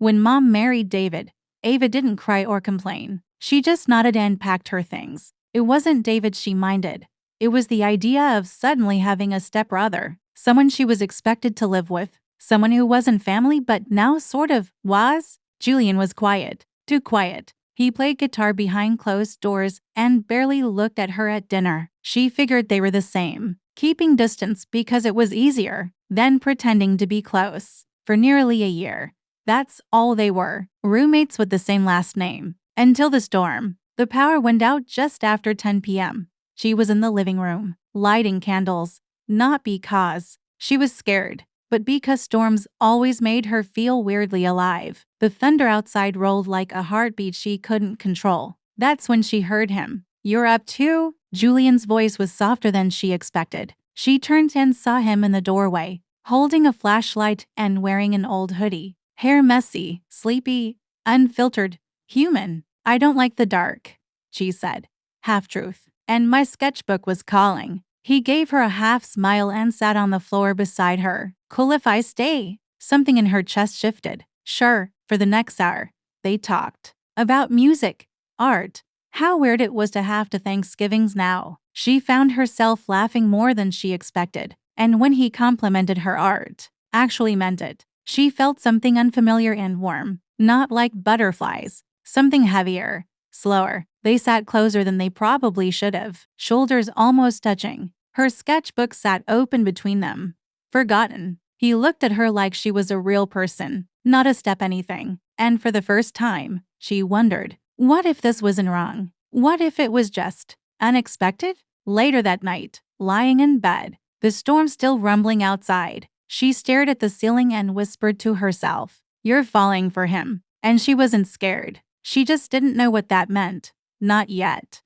When Mom married David, Ava didn't cry or complain. She just nodded and packed her things. It wasn't David she minded. It was the idea of suddenly having a stepbrother, someone she was expected to live with, someone who wasn't family but now sort of was. Julian was quiet, too quiet. He played guitar behind closed doors and barely looked at her at dinner. She figured they were the same, keeping distance because it was easier than pretending to be close. For nearly a year, that's all they were, roommates with the same last name. Until the storm. The power went out just after 10 p.m. She was in the living room, lighting candles, not because she was scared, but because storms always made her feel weirdly alive. The thunder outside rolled like a heartbeat she couldn't control. That's when she heard him. "You're up too?" Julian's voice was softer than she expected. She turned and saw him in the doorway, holding a flashlight and wearing an old hoodie. Hair messy, sleepy, unfiltered, human. "I don't like the dark," she said. Half-truth. "And my sketchbook was calling." He gave her a half smile and sat on the floor beside her. "Cool if I stay?" Something in her chest shifted. Sure. For the next hour, they talked about music, art, how weird it was to have to Thanksgivings now. She found herself laughing more than she expected, and when he complimented her art, actually meant it. She felt something unfamiliar and warm, not like butterflies, something heavier, slower. They sat closer than they probably should have, shoulders almost touching. Her sketchbook sat open between them. Forgotten. He looked at her like she was a real person, not a step anything. And for the first time, she wondered, what if this wasn't wrong? What if it was just unexpected? Later that night, lying in bed, the storm still rumbling outside, she stared at the ceiling and whispered to herself, "You're falling for him." And she wasn't scared. She just didn't know what that meant. Not yet.